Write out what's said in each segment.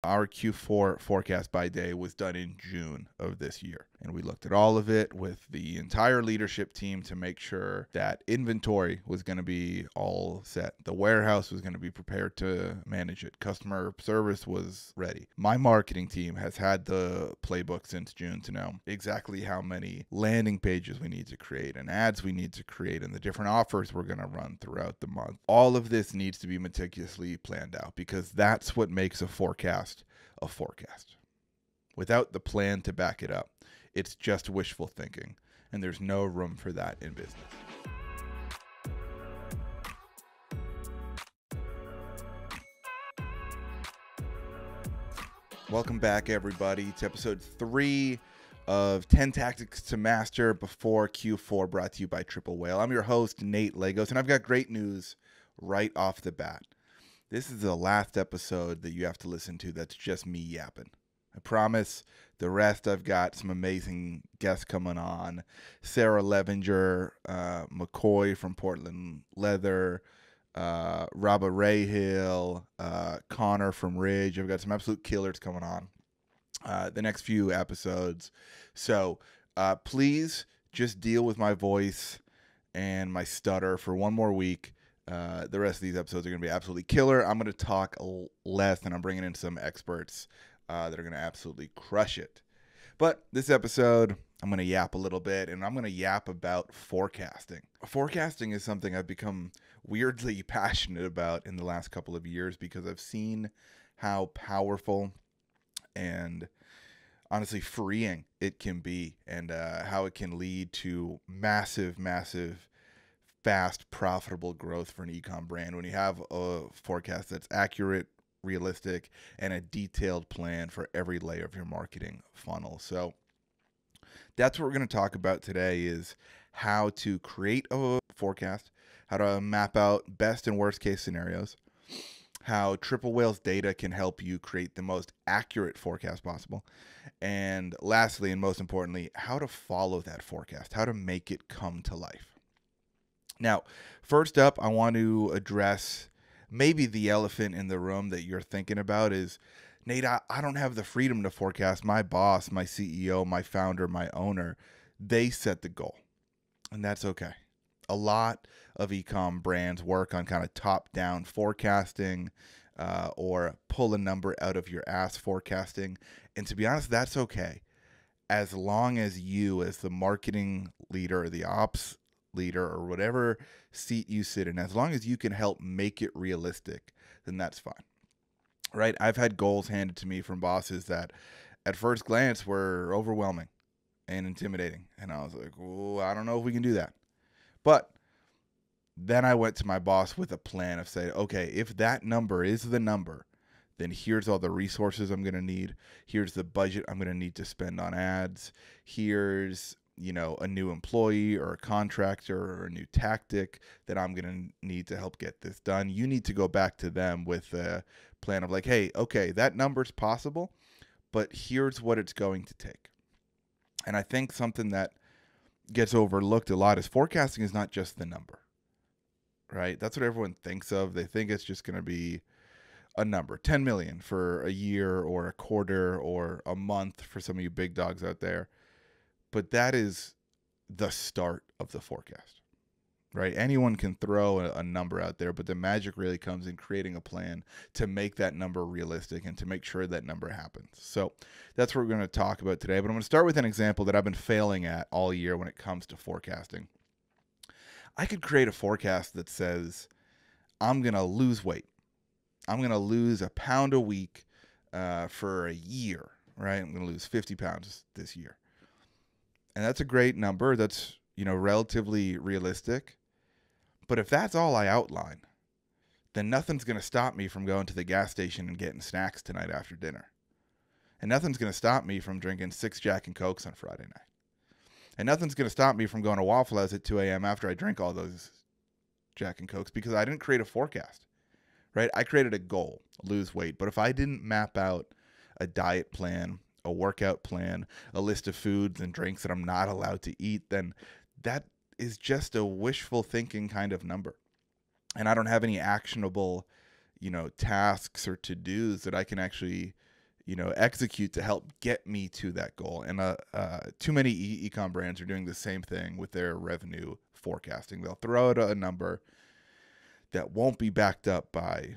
Our Q4 forecast by day was done in June of this year. And we looked at all of it with the entire leadership team to make sure that inventory was going to be all set. The warehouse was going to be prepared to manage it. Customer service was ready. My marketing team has had the playbook since June to know exactly how many landing pages we need to create and ads we need to create and the different offers we're going to run throughout the month. All of this needs to be meticulously planned out because that's what makes a forecast a forecast. Without the plan to back it up, it's just wishful thinking, and there's no room for that in business. Welcome back, everybody, to episode 3 of 10 Tactics to Master before Q4, brought to you by Triple Whale. I'm your host, Nate Lagos, and I've got great news right off the bat. This is the last episode that you have to listen to that's just me yapping. I promise the rest I've got some amazing guests coming on. Sarah Levinger, McCoy from Portland Leather, Rabba Rahill, Connor from Ridge. I've got some absolute killers coming on the next few episodes. So please just deal with my voice and my stutter for one more week. The rest of these episodes are going to be absolutely killer. I'm going to talk less, and I'm bringing in some experts that are going to absolutely crush it. But this episode, I'm going to yap a little bit, and I'm going to yap about forecasting. Forecasting is something I've become weirdly passionate about in the last couple of years because I've seen how powerful and honestly freeing it can be, and how it can lead to massive fast, profitable growth for an e-com brand when you have a forecast that's accurate, realistic, and a detailed plan for every layer of your marketing funnel. So that's what we're going to talk about today, is how to create a forecast, how to map out best and worst case scenarios, how Triple Whale's data can help you create the most accurate forecast possible, and lastly, and most importantly, how to follow that forecast, how to make it come to life. Now, first up, I want to address maybe the elephant in the room that you're thinking about is, Nate, I don't have the freedom to forecast. My boss, my CEO, my founder, my owner, they set the goal. And that's okay. A lot of e-com brands work on kind of top-down forecasting or pull a number out of your ass forecasting. And to be honest, that's okay. As long as you, as the marketing leader or the ops leader or whatever seat you sit in, as long as you can help make it realistic, then that's fine, right? I've had goals handed to me from bosses that at first glance were overwhelming and intimidating, and I was like, oh, I don't know if we can do that. But then I went to my boss with a plan of saying, okay, if that number is the number, then here's all the resources I'm going to need. Here's the budget I'm going to need to spend on ads. Here's a new employee or a contractor or a new tactic that I'm going to need to help get this done. You need to go back to them with a plan of like, hey, okay, that number's possible, but here's what it's going to take. And I think something that gets overlooked a lot is forecasting is not just the number, right? That's what everyone thinks of. They think it's just going to be a number, 10 million for a year or a quarter or a month for some of you big dogs out there. But that is the start of the forecast, right? Anyone can throw a number out there, but the magic really comes in creating a plan to make that number realistic and to make sure that number happens. So that's what we're going to talk about today. But I'm going to start with an example that I've been failing at all year when it comes to forecasting. I could create a forecast that says, I'm going to lose weight. I'm going to lose a pound a week for a year, right? I'm going to lose 50 pounds this year. And that's a great number. That's, relatively realistic. But if that's all I outline, then nothing's going to stop me from going to the gas station and getting snacks tonight after dinner. And nothing's going to stop me from drinking 6 Jack and Cokes on Friday night. And nothing's going to stop me from going to Waffle House at 2 a.m. after I drink all those Jack and Cokes because I didn't create a forecast, right? I created a goal, lose weight. But if I didn't map out a diet plan, a workout plan, a list of foods and drinks that I'm not allowed to eat, then that is just a wishful thinking kind of number. And I don't have any actionable, tasks or to-dos that I can actually execute to help get me to that goal. And too many e-com brands are doing the same thing with their revenue forecasting. They'll throw out a number that won't be backed up by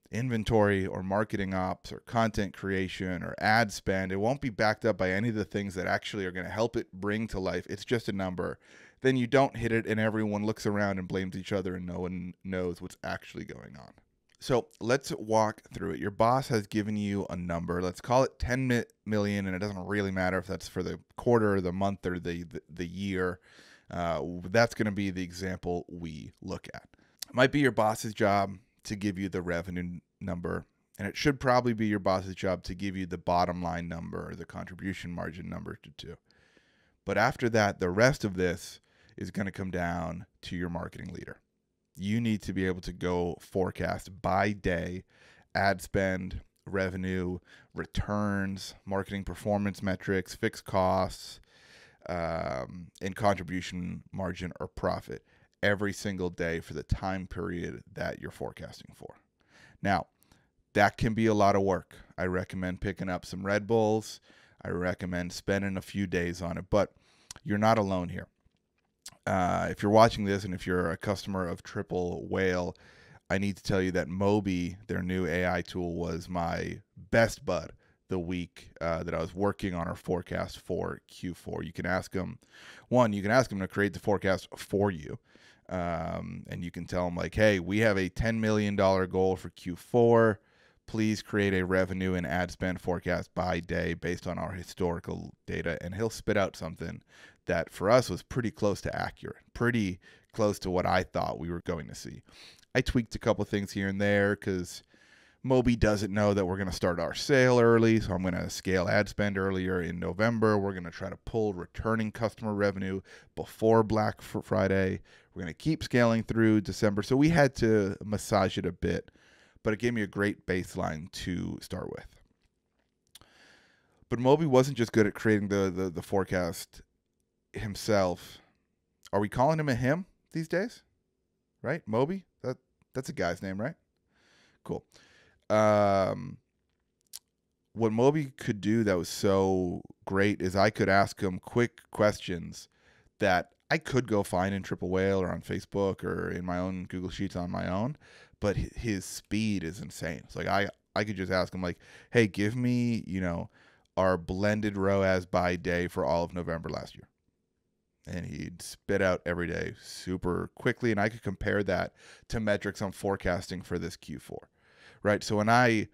inventory or marketing ops or content creation or ad spend. It won't be backed up by any of the things that actually are going to help it bring to life. It's just a number. Then you don't hit it and everyone looks around and blames each other and no one knows what's actually going on. So let's walk through it. Your boss has given you a number. Let's call it 10 million, and it doesn't really matter if that's for the quarter, the month, or the year. That's going to be the example we look at. It might be your boss's job to give you the revenue number, and it should probably be your boss's job to give you the bottom line number or the contribution margin number too. But after that, the rest of this is going to come down to your marketing leader. You need to be able to go forecast by day, ad spend, revenue, returns, marketing performance metrics, fixed costs, and contribution margin or profit every single day for the time period that you're forecasting for. Now, that can be a lot of work. I recommend picking up some Red Bulls. I recommend spending a few days on it, but you're not alone here. If you're watching this and if you're a customer of Triple Whale, I need to tell you that Moby, their new AI tool, was my best bud the week that I was working on our forecast for Q4. You can ask them, to create the forecast for you. And you can tell them like, hey, we have a $10 million goal for Q4. Please create a revenue and ad spend forecast by day based on our historical data. And he'll spit out something that for us was pretty close to accurate, pretty close to what I thought we were going to see. I tweaked a couple things here and there because Moby doesn't know that we're going to start our sale early, so I'm going to scale ad spend earlier in November. We're going to try to pull returning customer revenue before Black Friday. We're going to keep scaling through December. So we had to massage it a bit, but it gave me a great baseline to start with. But Moby wasn't just good at creating the forecast himself. Are we calling him a him these days? Right? Moby? That's a guy's name, right? Cool. What Moby could do that was so great is I could ask him quick questions that I could go find in Triple Whale or on Facebook or in my own Google Sheets on my own, but his speed is insane. It's like I could just ask him like, hey, give me, our blended ROAS by day for all of November last year. And he'd spit out every day super quickly, and I could compare that to metrics I'm forecasting for this Q4, right? So when I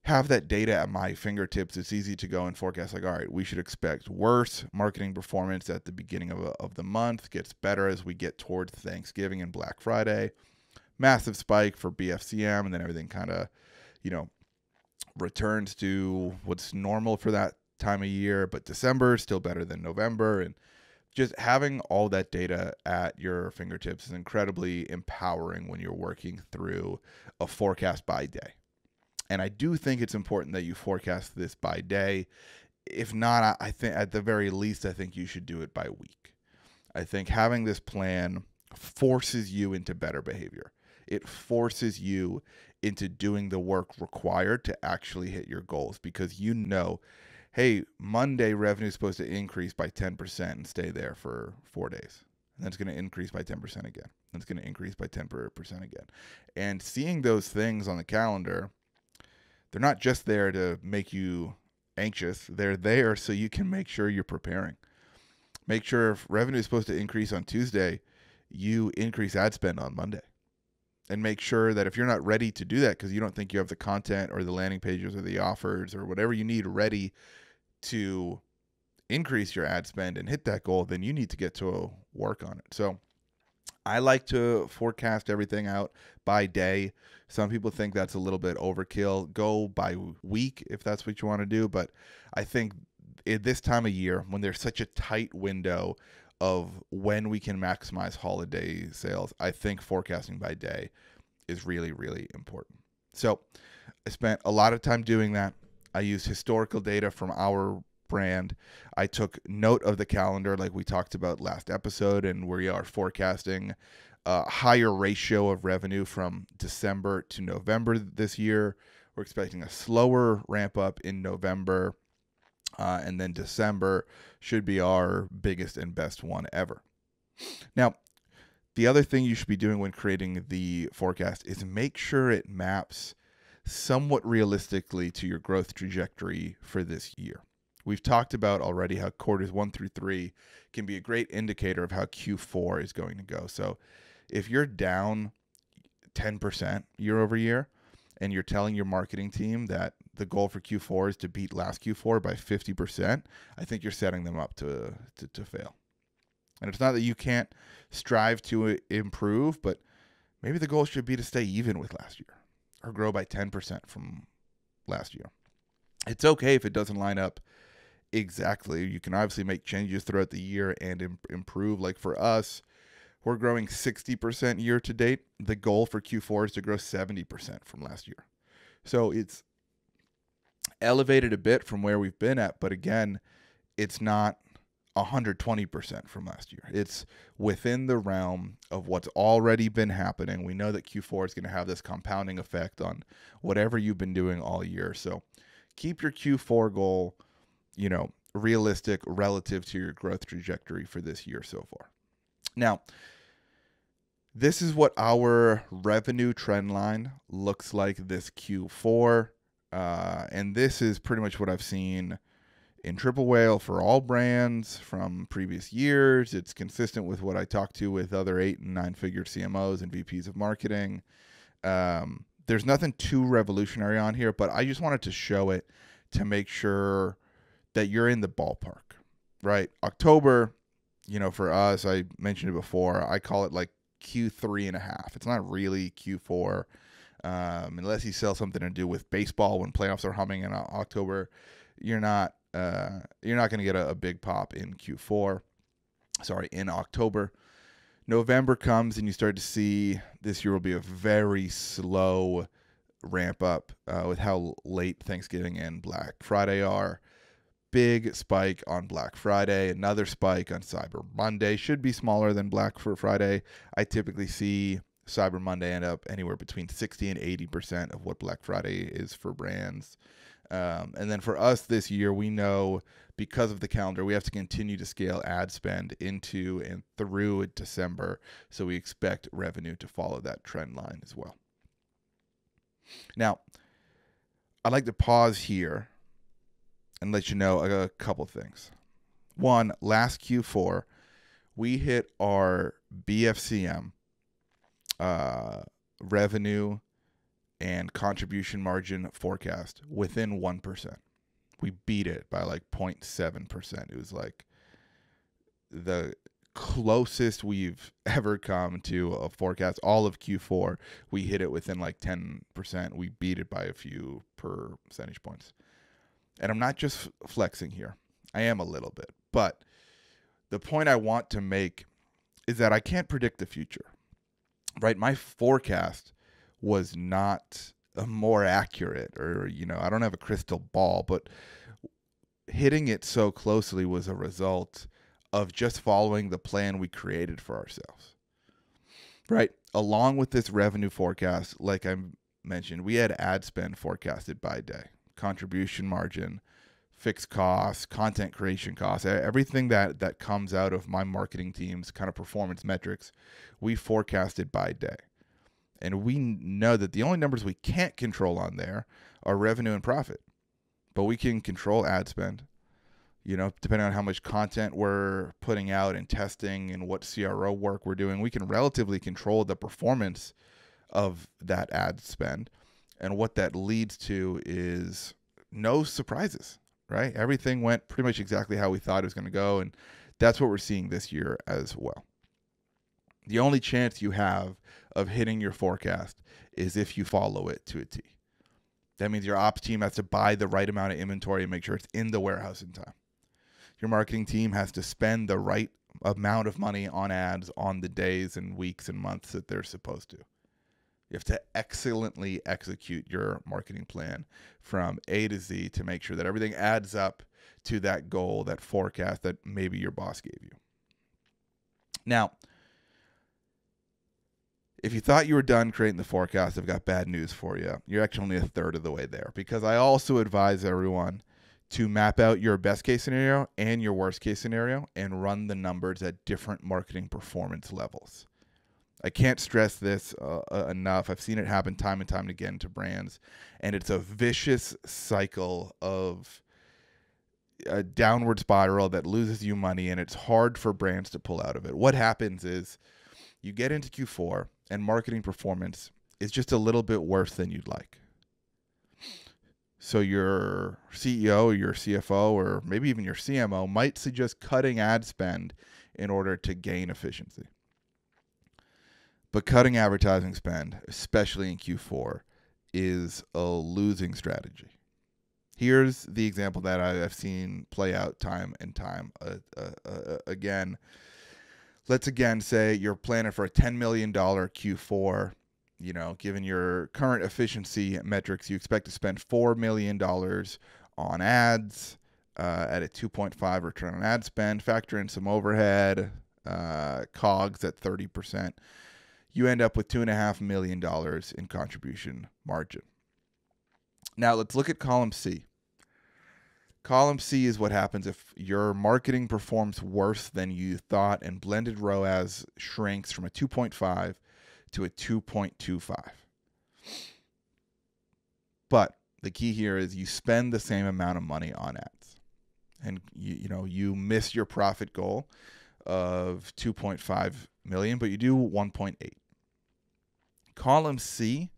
have that data at my fingertips, it's easy to go and forecast like, all right, we should expect worse marketing performance at the beginning of the month, gets better as we get towards Thanksgiving and Black Friday, massive spike for BFCM, and then everything kind of, returns to what's normal for that time of year, but December is still better than November. And just having all that data at your fingertips is incredibly empowering when you're working through a forecast by day. And I do think it's important that you forecast this by day. If not, I think at the very least, I think you should do it by week. I think having this plan forces you into better behavior. It forces you into doing the work required to actually hit your goals because hey, Monday revenue is supposed to increase by 10% and stay there for 4 days. And then it's going to increase by 10% again. And it's going to increase by 10% again. And seeing those things on the calendar, they're not just there to make you anxious. They're there so you can make sure you're preparing. Make sure if revenue is supposed to increase on Tuesday, you increase ad spend on Monday. And make sure that if you're not ready to do that because you don't think you have the content or the landing pages or the offers or whatever you need ready to increase your ad spend and hit that goal, then you need to get to work on it. So I like to forecast everything out by day. Some people think that's a little bit overkill. Go by week if that's what you want to do. But I think at this time of year, when there's such a tight window of when we can maximize holiday sales, I think forecasting by day is really, really important. So I spent a lot of time doing that. I used historical data from our brand. I took note of the calendar like we talked about last episode, and we are forecasting a higher ratio of revenue from December to November this year We're expecting a slower ramp up in November, and then December should be our biggest and best one ever. Now, the other thing you should be doing when creating the forecast is make sure it maps somewhat realistically to your growth trajectory for this year. We've talked about already how quarters 1 through 3 can be a great indicator of how Q4 is going to go. So if you're down 10% year over year and you're telling your marketing team that the goal for Q4 is to beat last Q4 by 50%, I think you're setting them up to fail. And it's not that you can't strive to improve, but maybe the goal should be to stay even with last year or grow by 10% from last year. It's okay if it doesn't line up exactly. You can obviously make changes throughout the year and improve. Like for us, we're growing 60% year to date. The goal for Q4 is to grow 70% from last year. So it's elevated a bit from where we've been at, but again, it's not 120% from last year. It's within the realm of what's already been happening. We know that Q4 is going to have this compounding effect on whatever you've been doing all year. So keep your Q4 goal, realistic relative to your growth trajectory for this year so far. Now, this is what our revenue trend line looks like this Q4. And this is pretty much what I've seen in Triple Whale for all brands from previous years. It's consistent with what I talked to with other 8 and 9-figure CMOs and VPs of marketing. There's nothing too revolutionary on here, but I just wanted to show it to make sure that you're in the ballpark, right? October, for us, I mentioned it before, I call it like Q3.5. It's not really Q4, unless you sell something to do with baseball when playoffs are humming in October. You're not going to get a big pop in in October. November comes and you start to see this year will be a very slow ramp up with how late Thanksgiving and Black Friday are. Big spike on Black Friday, another spike on Cyber Monday. Should be smaller than Black Friday. I typically see Cyber Monday end up anywhere between 60 and 80% of what Black Friday is for brands. And then for us this year, we know because of the calendar, we have to continue to scale ad spend into and through December. So we expect revenue to follow that trend line as well. Now, I'd like to pause here and let you know a couple things. One, last Q4, we hit our BFCM revenue and contribution margin forecast within 1%. We beat it by like 0.7%. It was like the closest we've ever come to a forecast. All of Q4, we hit it within like 10%. We beat it by a few percentage points. And I'm not just flexing here. I am a little bit. But the point I want to make is that I can't predict the future, right? My forecast was not more accurate, or, I don't have a crystal ball, but hitting it so closely was a result of just following the plan we created for ourselves, right? Along with this revenue forecast, like I mentioned, we had ad spend forecasted by day, contribution margin, fixed costs, content creation costs, everything that comes out of my marketing team's kind of performance metrics, we forecasted by day. And we know that the only numbers we can't control on there are revenue and profit. But we can control ad spend, depending on how much content we're putting out and testing and what CRO work we're doing. We can relatively control the performance of that ad spend. And what that leads to is no surprises, right? Everything went pretty much exactly how we thought it was going to go. And that's what we're seeing this year as well. The only chance you have of hitting your forecast is if you follow it to a T. That means your ops team has to buy the right amount of inventory and make sure it's in the warehouse in time. Your marketing team has to spend the right amount of money on ads on the days and weeks and months that they're supposed to. You have to excellently execute your marketing plan from A to Z to make sure that everything adds up to that goal, that forecast that maybe your boss gave you. Now, If you thought you were done creating the forecast, I've got bad news for you. You're actually only a third of the way there, because I also advise everyone to map out your best case scenario and your worst case scenario and run the numbers at different marketing performance levels. I can't stress this enough. I've seen it happen time and time again to brands, and it's a vicious cycle of a downward spiral that loses you money, and it's hard for brands to pull out of it. What happens is you get into Q4 and marketing performance is just a little bit worse than you'd like. So your CEO or your CFO or maybe even your CMO might suggest cutting ad spend in order to gain efficiency. But cutting advertising spend, especially in Q4, is a losing strategy. Here's the example that I've seen play out time and time again. Let's again say you're planning for a $10 million Q4. You know, given your current efficiency metrics, you expect to spend $4 million on ads at a 2.5 return on ad spend. Factor in some overhead, COGS at 30%. You end up with $2.5 million in contribution margin. Now let's look at column C. Column C is what happens if your marketing performs worse than you thought and blended ROAS shrinks from a 2.5 to a 2.25. But the key here is you spend the same amount of money on ads. And you miss your profit goal of 2.5 million, but you do 1.8. Column C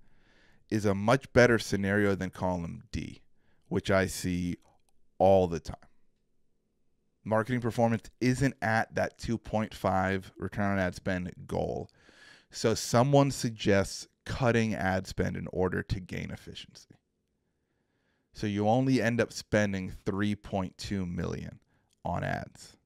is a much better scenario than column D, which I see all the time. Marketing performance isn't at that 2.5 return on ad spend goal. So someone suggests cutting ad spend in order to gain efficiency. So you only end up spending $3.2 million on ads.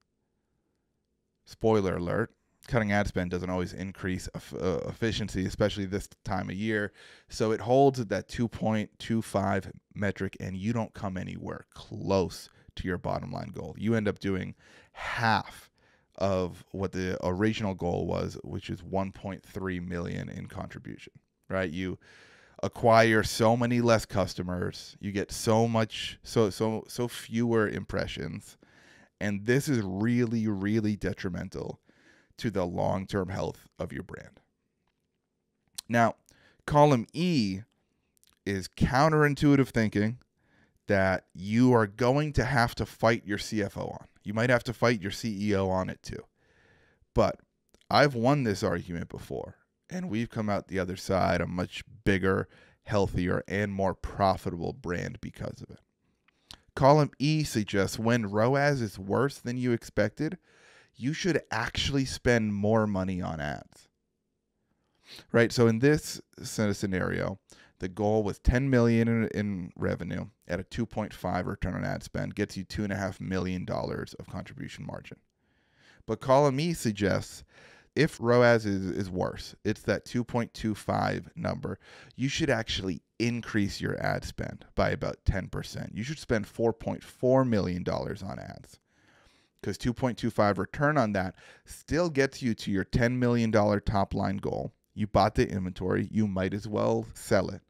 Spoiler alert, cutting ad spend doesn't always increase efficiency, especially this time of year. So it holds at that 2.25 metric, and you don't come anywhere close to your bottom line goal. You end up doing half of what the original goal was, which is 1.3 million in contribution, right? You acquire so many less customers, you get so fewer impressions, and this is really, really detrimental to the long-term health of your brand. Now, column E is counterintuitive thinking that you are going to have to fight your CFO on. You might have to fight your CEO on it too. But I've won this argument before, and we've come out the other side a much bigger, healthier, and more profitable brand because of it. Column E suggests when ROAS is worse than you expected, you should actually spend more money on ads. Right? So in this scenario, the goal was $10 million in revenue at a 2.5 return on ad spend, gets you $2.5 million of contribution margin. But column E suggests if ROAS is worse, it's that 2.25 number, you should actually increase your ad spend by about 10%. You should spend $4.4 million on ads, because 2.25 return on that still gets you to your $10 million top line goal. You bought the inventory, you might as well sell it.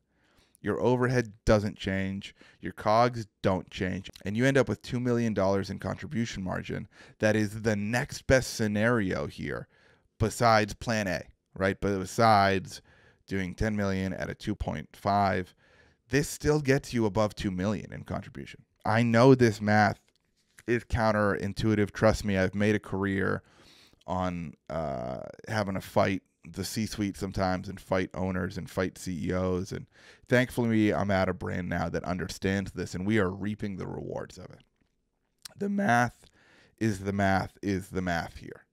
Your overhead doesn't change, your COGS don't change, and you end up with $2 million in contribution margin. That is the next best scenario here, besides plan A, right? But besides doing 10 million at a 2.5, this still gets you above 2 million in contribution. I know this math is counterintuitive. Trust me, I've made a career on having to fight the C-suite sometimes and fight owners and fight CEOs. And thankfully, I'm at a brand now that understands this, and we are reaping the rewards of it. The math is the math here.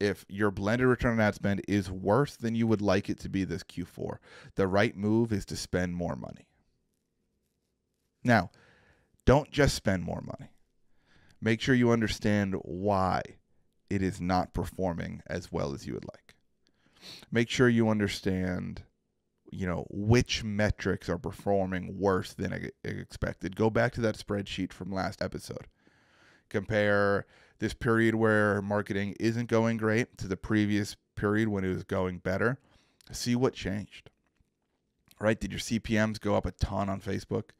If your blended return on ad spend is worse than you would like it to be this Q4, the right move is to spend more money. Now, don't just spend more money. Make sure you understand why it is not performing as well as you would like. Make sure you understand, which metrics are performing worse than expected. Go back to that spreadsheet from last episode. Compare this period where marketing isn't going great to the previous period when it was going better. See what changed, right? Did your CPMs go up a ton on Facebook?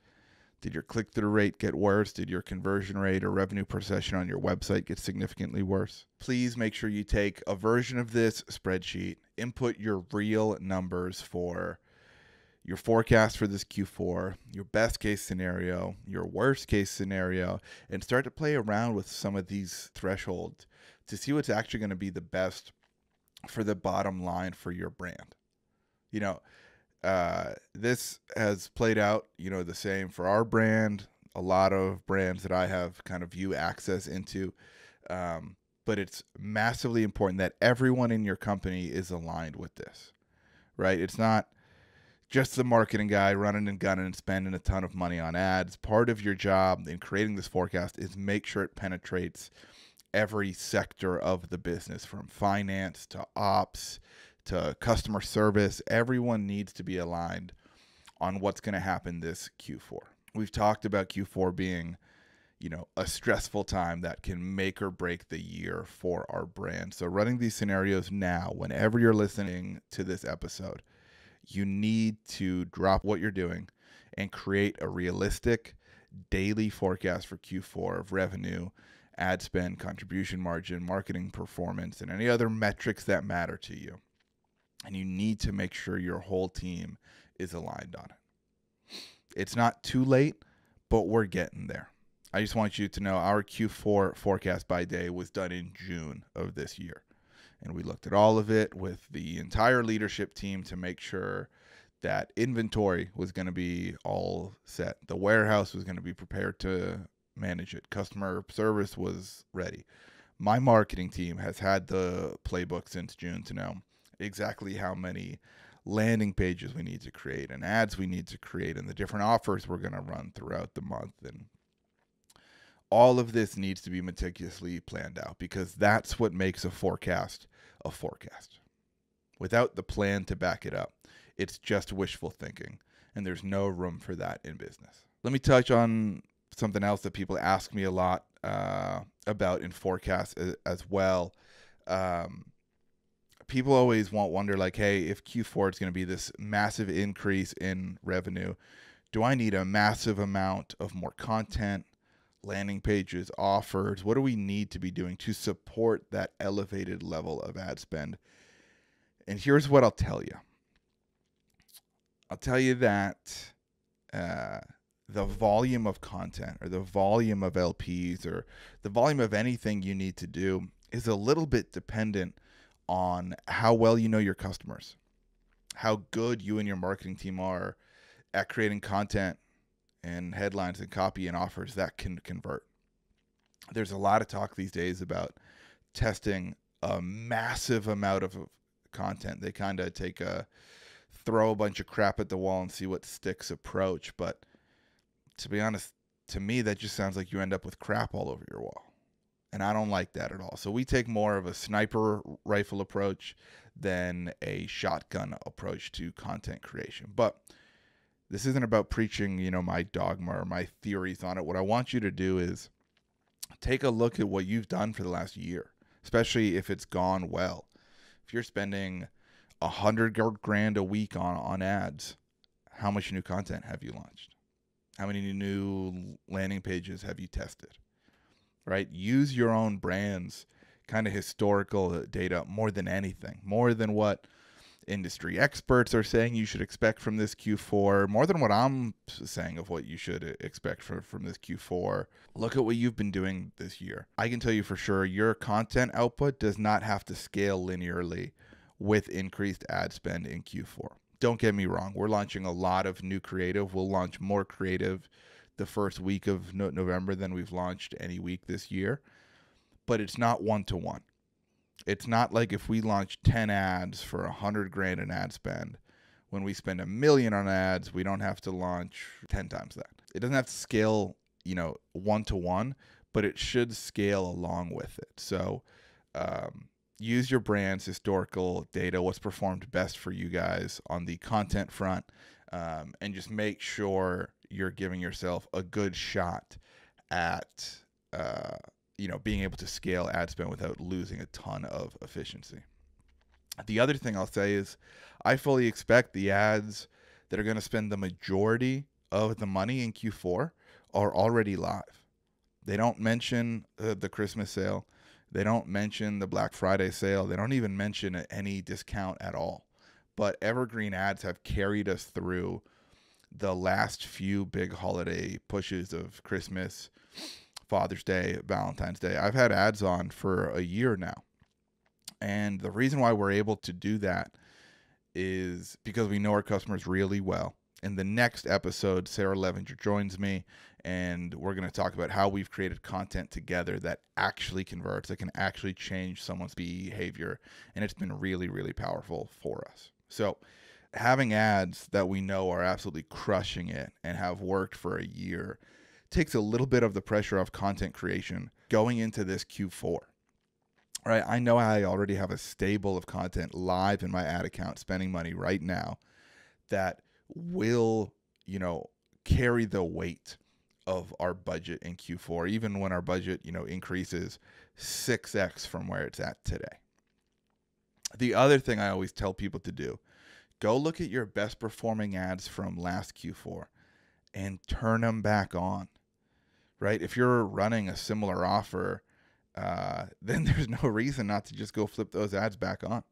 Did your click-through rate get worse? Did your conversion rate or revenue per session on your website get significantly worse? Please make sure you take a version of this spreadsheet, input your real numbers for your forecast for this Q4, your best case scenario, your worst case scenario, and start to play around with some of these thresholds to see what's actually going to be the best for the bottom line for your brand. You know, this has played out, the same for our brand, a lot of brands that I have kind of view access into. But it's massively important that everyone in your company is aligned with this, right? It's not just the marketing guy running and gunning and spending a ton of money on ads. Part of your job in creating this forecast is make sure it penetrates every sector of the business, from finance to ops to customer service. Everyone needs to be aligned on what's going to happen this Q4. We've talked about Q4 being, a stressful time that can make or break the year for our brand. So running these scenarios now, whenever you're listening to this episode, you need to drop what you're doing and create a realistic daily forecast for Q4 of revenue, ad spend, contribution margin, marketing performance, and any other metrics that matter to you. And you need to make sure your whole team is aligned on it. It's not too late, but we're getting there. I just want you to know our Q4 forecast by day was done in June of this year. And we looked at all of it with the entire leadership team to make sure that inventory was going to be all set. The warehouse was going to be prepared to manage it. Customer service was ready. My marketing team has had the playbook since June to know exactly how many landing pages we need to create and ads we need to create and the different offers we're going to run throughout the month. And all of this needs to be meticulously planned out, because that's what makes a forecast a forecast. Without the plan to back it up, it's just wishful thinking, and there's no room for that in business. Let me touch on something else that people ask me a lot about in forecasts as well. People always wonder, like, hey, if Q4 is going to be this massive increase in revenue, do I need a massive amount of more content, landing pages, offers? What do we need to be doing to support that elevated level of ad spend? And here's what I'll tell you. I'll tell you that the volume of content or the volume of LPs or the volume of anything you need to do is a little bit dependent on how well you know your customers, how good you and your marketing team are at creating content and headlines and copy and offers that can convert. There's a lot of talk these days about testing a massive amount of content. They kind of take throw a bunch of crap at the wall and see what sticks approach. But to be honest, to me, that just sounds like you end up with crap all over your wall. And I don't like that at all. So we take more of a sniper rifle approach than a shotgun approach to content creation. But this isn't about preaching, my dogma or my theories on it. What I want you to do is take a look at what you've done for the last year, especially if it's gone well. If you're spending $100,000 a week on ads, how much new content have you launched? How many new landing pages have you tested? Right? Use your own brand's kind of historical data more than anything, more than what industry experts are saying you should expect from this Q4, more than what I'm saying of what you should expect from this Q4. Look at what you've been doing this year. I can tell you for sure your content output does not have to scale linearly with increased ad spend in Q4. Don't get me wrong. We're launching a lot of new creative. We'll launch more creative the first week of November than we've launched any week this year. But it's not one-to-one. It's not like if we launch 10 ads for $100,000 in ad spend, when we spend $1 million on ads, we don't have to launch 10 times that. It doesn't have to scale, one-to-one, but it should scale along with it. So use your brand's historical data, what's performed best for you guys on the content front, and just make sure you're giving yourself a good shot at being able to scale ad spend without losing a ton of efficiency. The other thing I'll say is I fully expect the ads that are going to spend the majority of the money in Q4 are already live. They don't mention the Christmas sale. They don't mention the Black Friday sale. They don't even mention any discount at all. But Evergreen ads have carried us through the last few big holiday pushes of Christmas, Father's Day, Valentine's Day. I've had ads on for a year now. And the reason why we're able to do that is because we know our customers really well. In the next episode, Sarah Levinger joins me, and we're going to talk about how we've created content together that actually converts, that can actually change someone's behavior. And it's been really, really powerful for us. So having ads that we know are absolutely crushing it and have worked for a year takes a little bit of the pressure off content creation going into this Q4. Right, I know I already have a stable of content live in my ad account spending money right now that will, carry the weight of our budget in Q4, even when our budget, increases 6x from where it's at today. The other thing I always tell people to do, go look at your best performing ads from last Q4 and turn them back on, right? If you're running a similar offer, then there's no reason not to just go flip those ads back on,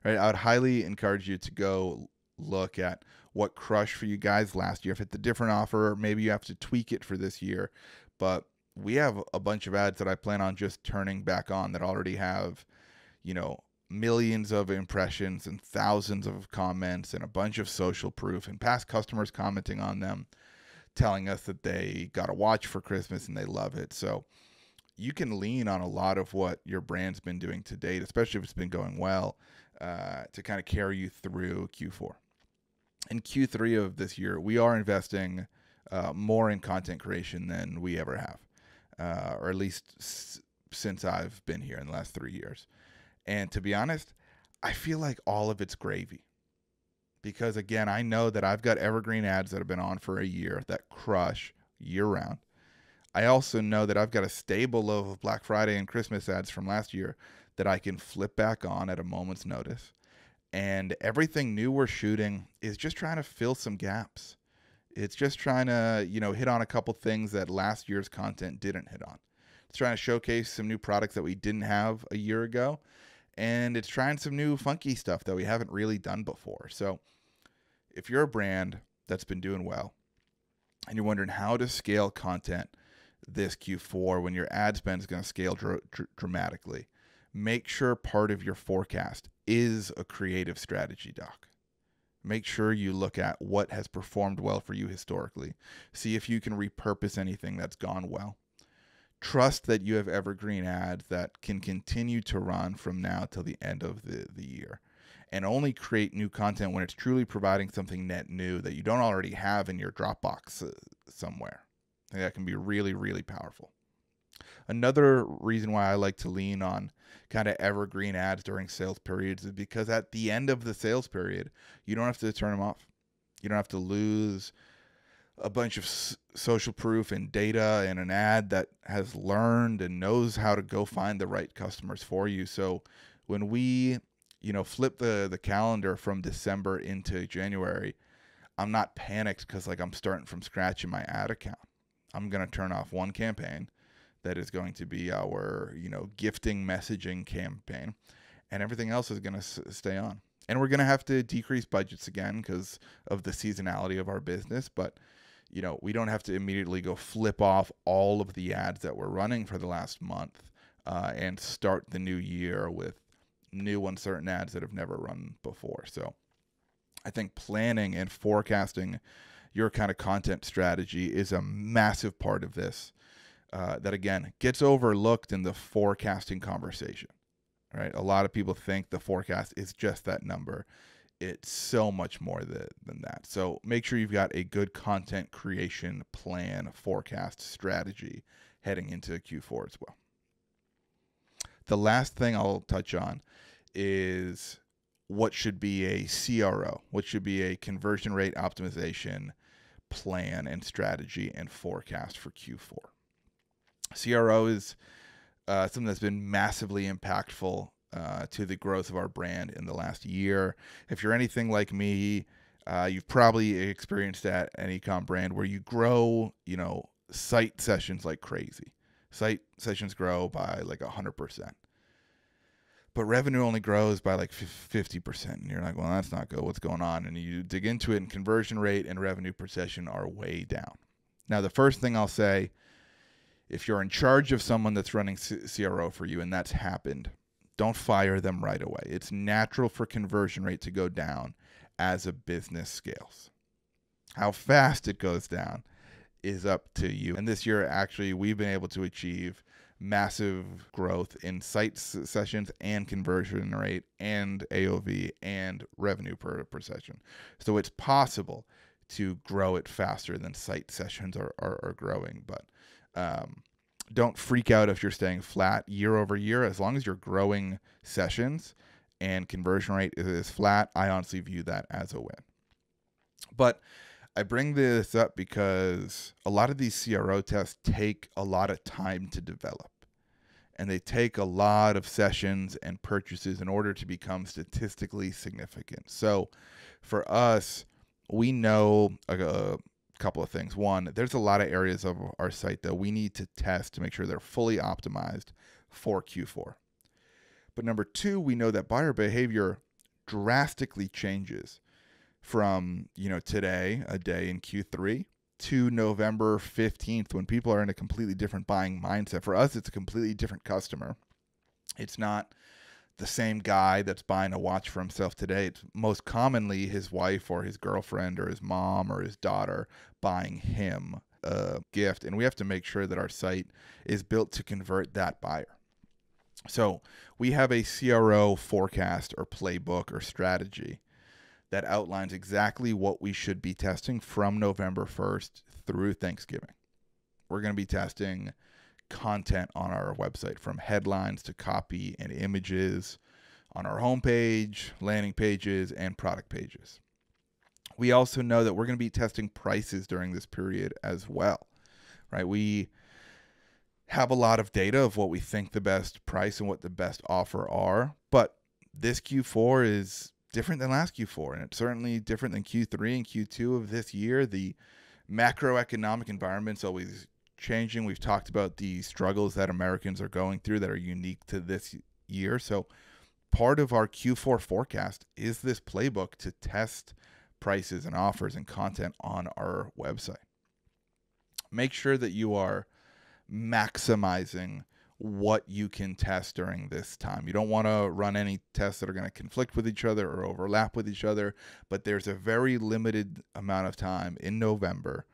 right? I would highly encourage you to go look at what crushed for you guys last year. If it's a different offer, maybe you have to tweak it for this year. But we have a bunch of ads that I plan on just turning back on that already have, millions of impressions and thousands of comments and a bunch of social proof and past customers commenting on them, telling us that they got a watch for Christmas and they love it. So you can lean on a lot of what your brand's been doing to date, especially if it's been going well, to kind of carry you through Q4. In Q3 of this year, we are investing more in content creation than we ever have, or at least since I've been here in the last 3 years. And to be honest, I feel like all of it's gravy. Because again, I know that I've got evergreen ads that have been on for a year that crush year round. I also know that I've got a stable of Black Friday and Christmas ads from last year that I can flip back on at a moment's notice. And everything new we're shooting is just trying to fill some gaps. It's just trying to, hit on a couple things that last year's content didn't hit on. It's trying to showcase some new products that we didn't have a year ago. And it's trying some new funky stuff that we haven't really done before. So if you're a brand that's been doing well and you're wondering how to scale content this Q4 when your ad spend is going to scale dramatically, make sure part of your forecast is a creative strategy doc. Make sure you look at what has performed well for you historically. See if you can repurpose anything that's gone well. Trust that you have evergreen ads that can continue to run from now till the end of the year. And only create new content when it's truly providing something net new that you don't already have in your Dropbox somewhere. I think that can be really, really powerful. Another reason why I like to lean on kind of evergreen ads during sales periods is because at the end of the sales period, you don't have to turn them off. You don't have to lose a bunch of social proof and data and an ad that has learned and knows how to go find the right customers for you. So when we, flip the calendar from December into January, I'm not panicked because I'm starting from scratch in my ad account. I'm going to turn off one campaign that is going to be our, gifting messaging campaign, and everything else is going to stay on. And we're going to have to decrease budgets again because of the seasonality of our business. But, we don't have to immediately go flip off all of the ads that we're running for the last month and start the new year with new uncertain ads that have never run before. So I think planning and forecasting your kind of content strategy is a massive part of this that, again, gets overlooked in the forecasting conversation, right? A lot of people think the forecast is just that number. It's so much more than that. So make sure you've got a good content creation plan, forecast strategy heading into Q4 as well. The last thing I'll touch on is what should be a CRO, what should be a conversion rate optimization plan and strategy and forecast for Q4. CRO is something that's been massively impactful to the growth of our brand in the last year. If you're anything like me, you've probably experienced that an e-com brand where you grow, site sessions like crazy. Site sessions grow by like 100%. But revenue only grows by like 50%. And you're like, well, that's not good. What's going on? And you dig into it, and conversion rate and revenue per session are way down. Now, the first thing I'll say, if you're in charge of someone that's running CRO for you and that's happened, don't fire them right away. It's natural for conversion rate to go down as a business scales. How fast it goes down is up to you. And this year, actually, we've been able to achieve massive growth in site sessions and conversion rate and AOV and revenue per session. So it's possible to grow it faster than site sessions are growing. But don't freak out if you're staying flat year over year. As long as you're growing sessions and conversion rate is flat, I honestly view that as a win. But I bring this up because a lot of these CRO tests take a lot of time to develop, and they take a lot of sessions and purchases in order to become statistically significant. So for us, we know a couple of things. One, there's a lot of areas of our site that we need to test to make sure they're fully optimized for Q4. But number two, we know that buyer behavior drastically changes from, today, a day in Q3, to November 15th, when people are in a completely different buying mindset. For us, it's a completely different customer. It's not the same guy that's buying a watch for himself today. It's most commonly his wife or his girlfriend or his mom or his daughter buying him a gift. And we have to make sure that our site is built to convert that buyer. So we have a CRO forecast or playbook or strategy that outlines exactly what we should be testing from November 1st through Thanksgiving. We're going to be testing content on our website, from headlines to copy and images on our homepage, landing pages, and product pages. We also know that we're going to be testing prices during this period as well, right? We have a lot of data of what we think the best price and what the best offer are, but this Q4 is different than last Q4, and it's certainly different than Q3 and Q2 of this year. The macroeconomic environment's always changing. We've talked about the struggles that Americans are going through that are unique to this year. So part of our Q4 forecast is this playbook to test prices and offers and content on our website. Make sure that you are maximizing what you can test during this time. You don't want to run any tests that are going to conflict with each other or overlap with each other, but there's a very limited amount of time in November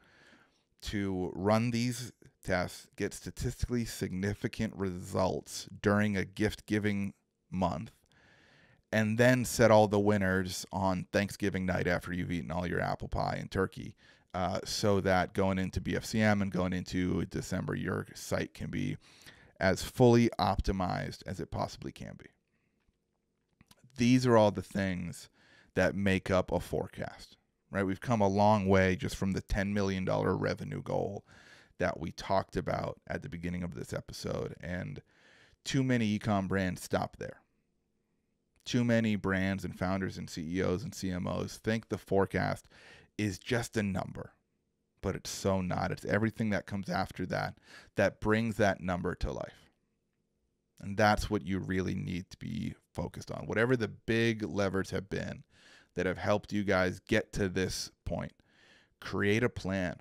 to run these tests, get statistically significant results during a gift-giving month, and then set all the winners on Thanksgiving night after you've eaten all your apple pie and turkey, so that going into BFCM and going into December, your site can be as fully optimized as it possibly can be. These are all the things that make up a forecast, right? We've come a long way just from the $10 million revenue goal that we talked about at the beginning of this episode. And too many ecom brands stop there. Too many brands and founders and CEOs and CMOs think the forecast is just a number, but it's so not. It's everything that comes after that that brings that number to life. And that's what you really need to be focused on. Whatever the big levers have been that have helped you guys get to this point, create a plan,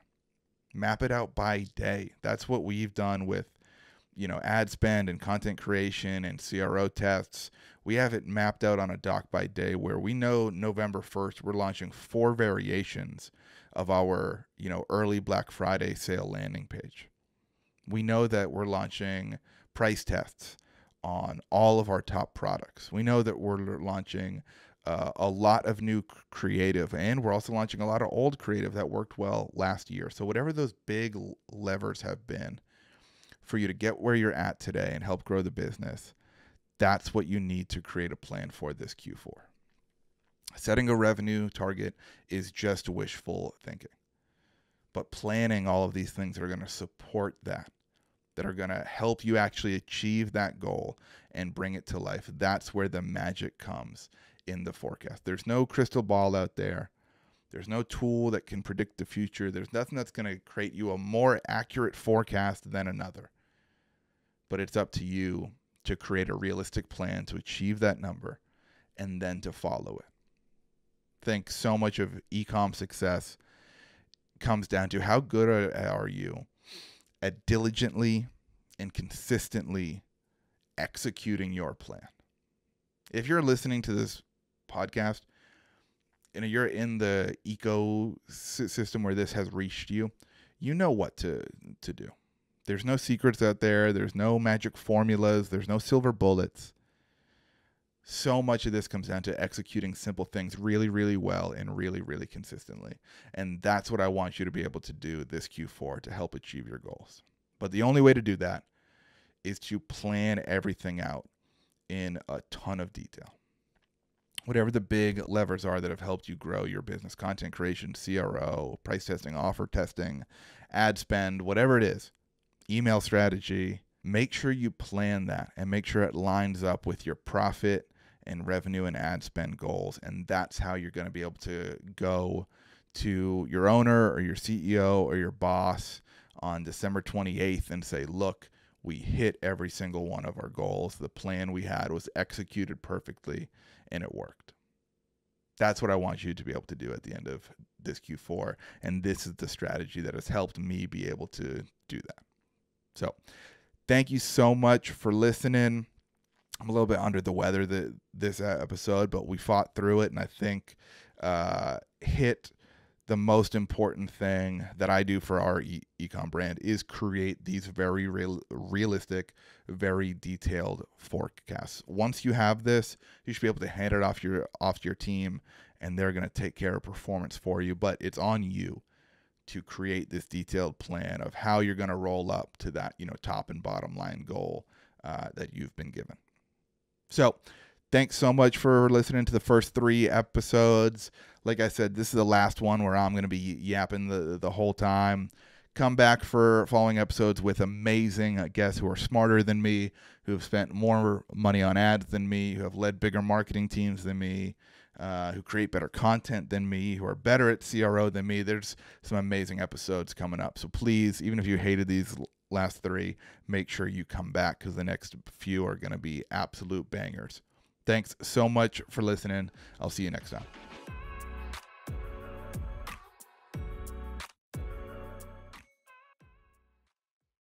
map it out by day. That's what we've done with, ad spend and content creation and CRO tests. We have it mapped out on a doc by day where we know November 1st, we're launching 4 variations of our, early Black Friday sale landing page. We know that we're launching price tests on all of our top products. We know that we're launching a lot of new creative, and we're also launching a lot of old creative that worked well last year. So whatever those big levers have been for you to get where you're at today and help grow the business, that's what you need to create a plan for this Q4. Setting a revenue target is just wishful thinking, but planning all of these things that are going to support that that are going to help you actually achieve that goal and bring it to life. That's where the magic comes in the forecast. There's no crystal ball out there. There's no tool that can predict the future. There's nothing that's going to create you a more accurate forecast than another. But it's up to you to create a realistic plan to achieve that number and then to follow it. I think so much of e-com success comes down to how good are you at diligently and consistently executing your plan. If you're listening to this podcast and you're in the ecosystem where this has reached you, you know what to do. There's no secrets out there. There's no magic formulas. There's no silver bullets. So much of this comes down to executing simple things really, really well and really, really consistently. And that's what I want you to be able to do this Q4 to help achieve your goals. But the only way to do that is to plan everything out in a ton of detail. Whatever the big levers are that have helped you grow your business, content creation, CRO, price testing, offer testing, ad spend, whatever it is, email strategy, make sure you plan that and make sure it lines up with your profit and revenue and ad spend goals. And that's how you're going to be able to go to your owner or your CEO or your boss on December 28th and say, look, we hit every single one of our goals. The plan we had was executed perfectly and it worked. That's what I want you to be able to do at the end of this Q4. And this is the strategy that has helped me be able to do that. So thank you so much for listening. I'm a little bit under the weather this episode, but we fought through it, and I think hit the most important thing that I do for our ecom brand is create these very realistic, very detailed forecasts. Once you have this, you should be able to hand it off to your team, and they're going to take care of performance for you. But it's on you to create this detailed plan of how you're going to roll up to that, top and bottom line goal that you've been given. So thanks so much for listening to the first 3 episodes. Like I said, this is the last one where I'm going to be yapping the whole time. Come back for following episodes with amazing guests who are smarter than me, who have spent more money on ads than me, who have led bigger marketing teams than me, who create better content than me, who are better at CRO than me. There's some amazing episodes coming up. So please, even if you hated these last 3, make sure you come back because the next few are going to be absolute bangers. Thanks so much for listening. I'll see you next time.